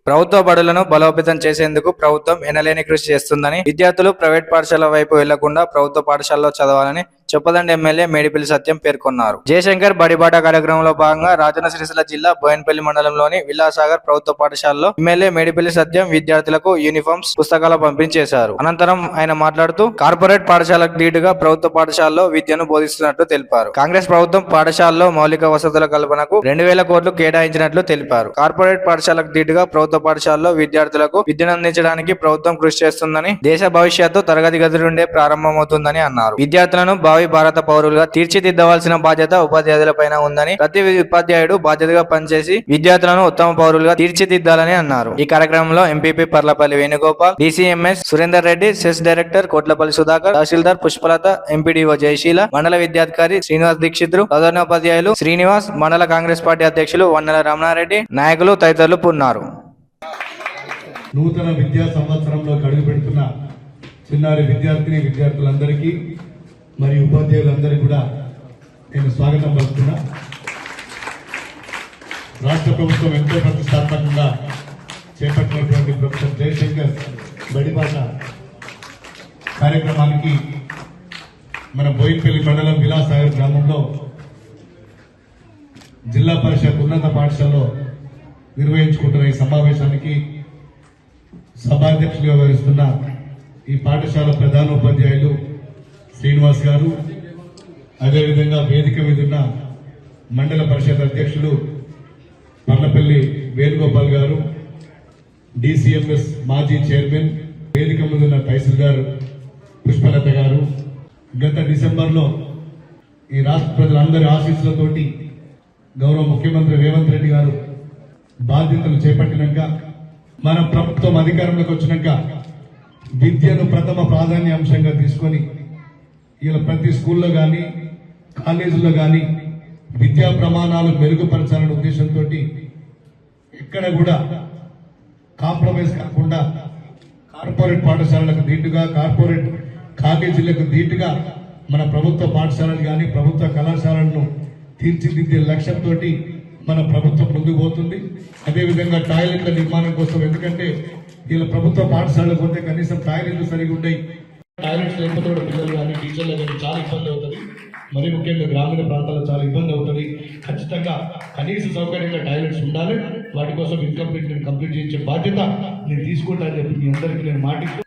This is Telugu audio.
ప్రభుత్వ బడులను బలోపేతం చేసేందుకు ప్రభుత్వం ఎనలేని కృషి చేస్తుందని, విద్యార్థులు ప్రైవేట్ పాఠశాల వైపు వెళ్లకుండా ప్రభుత్వ పాఠశాలలో చదవాలని చొప్పదండి ఎమ్మెల్యే మేడిపల్లి సత్యం పేర్కొన్నారు. జయశంకర్ బడిబాట కార్యక్రమంలో భాగంగా రాజన్న సిరిసిల్ల జిల్లా బోయినపల్లి మండలంలోని విలాసాగర్ ప్రభుత్వ పాఠశాలలో ఎమ్మెల్యే మేడిపల్లి సత్యం విద్యార్థులకు యూనిఫామ్స్, పుస్తకాల పంపిణీ చేశారు. అనంతరం ఆయన మాట్లాడుతూ కార్పొరేట్ పాఠశాలకు ధీటుగా ప్రభుత్వ పాఠశాలలో విద్యను బోధిస్తున్నట్లు తెలిపారు. కాంగ్రెస్ ప్రభుత్వం పాఠశాలలో మౌలిక వసతుల కల్పనకు 2000 కోట్లు కేటాయించినట్లు తెలిపారు. కార్పొరేట్ పాఠశాలకు ధీటుగా ప్రభుత్వ పాఠశాలలో విద్యార్థులకు విద్యను అందించడానికి ప్రభుత్వం కృషి చేస్తుందని, దేశ భవిష్యత్తు తరగతి గది నుండే ప్రారంభమవుతుందని అన్నారు. విద్యార్థులను భావి భారత పౌరులుగా తీర్చిదిద్దవలసిన బాధ్యత ఉపాధ్యాయులపైన ఉందని, ప్రతి ఉపాధ్యాయుడు బాధ్యతగా పనిచేసి విద్యార్థులను ఉత్తమ పౌరులుగా తీర్చిదిద్దాలని అన్నారు. ఈ కార్యక్రమంలో MPP Parlapalli Venugopal, DCMS Surender Reddy, cess director Kotlapalli Sudhakar, tahsildar Pushpalatha, MPDO Jayaseela, మండల విద్యాధికారి శ్రీనివాస్ దీక్షితులు, ప్రధానోపాధ్యాయులు శ్రీనివాస్, మండల కాంగ్రెస్ పార్టీ అధ్యక్షులు వన్నెల రమణారెడ్డి, నాయకులు తదితరులు ఉన్నారు. నూతన విద్యా సంవత్సరంలో అడుగు పెడుతున్న చిన్నారి విద్యార్థులందరికీ మరియు ఉపాధ్యాయులందరికీ కూడా నేను స్వాగతం పలుకుతున్నా. రాష్ట్ర ప్రభుత్వం ఎంతో ప్రతిష్టాత్మకంగా చేపట్టినటువంటి ప్రొఫెసర్ జయశంకర్ బడిబాట కార్యక్రమానికి మన బోయినపల్లి మండలం విలాసాగర్ గ్రామంలో జిల్లా పరిషత్ ఉన్నత పాఠశాలలో నిర్వహించుకుంటున్న ఈ సమావేశానికి సభాధ్యక్షులుగా వ్యవహరిస్తున్న ఈ పాఠశాల ప్రధానోపాధ్యాయులు శ్రీనివాస్ గారు, అదేవిధంగా వేదిక మీద ఉన్న మండల పరిషత్ అధ్యక్షులు పర్లపల్లి వేణుగోపాల్ గారు, డీసీఎంఎస్ మాజీ చైర్మన్, వేదిక మీద ఉన్న తహసీల్దార్ పుష్పలత గారు, గత డిసెంబర్లో ఈ రాష్ట్ర ప్రజలందరి ఆశీస్సులతోటి గౌరవ ముఖ్యమంత్రి రేవంత్ రెడ్డి గారు బాధ్యతలు చేపట్టినాక, మన ప్రభుత్వం అధికారంలోకి వచ్చినాక విద్యను ప్రథమ ప్రాధాన్య అంశంగా తీసుకొని ఇలా ప్రతి స్కూల్లో కానీ కాలేజీల్లో కానీ విద్యా ప్రమాణాలు మెరుగుపరచాలనే ఉద్దేశంతో ఎక్కడ కూడా కాంప్రమైజ్ కాకుండా కార్పొరేట్ పాఠశాలలకు ధీటుగా, కార్పొరేట్ కాలేజీలకు ధీటుగా మన ప్రభుత్వ పాఠశాలలు కానీ ప్రభుత్వ కళాశాలలను తీర్చిదిద్దే లక్ష్యంతో మన ప్రభుత్వం ముందుకు పోతుంది. అదేవిధంగా టాయిలెట్ల నిర్మాణం కోసం, ఎందుకంటే వీళ్ళ ప్రభుత్వ పాఠశాలకు పోతే కనీసం టాయిలెట్లు సరిగా ఉంటాయి, టాయిలెట్స్ లేకపోతే కూడా పిల్లలు కానీ టీచర్లు కానీ చాలా ఇబ్బంది అవుతుంది. మరి ముఖ్యంగా గ్రామీణ ప్రాంతాల్లో చాలా ఇబ్బంది అవుతుంది. ఖచ్చితంగా కనీస సౌకర్యంగా టాయిలెట్స్ ఉండాలి. వాటి కోసం కంప్లీట్ చేయించే బాధ్యత నేను తీసుకుంటానని చెప్పి మీ అందరికీ నేను మాటిస్తూ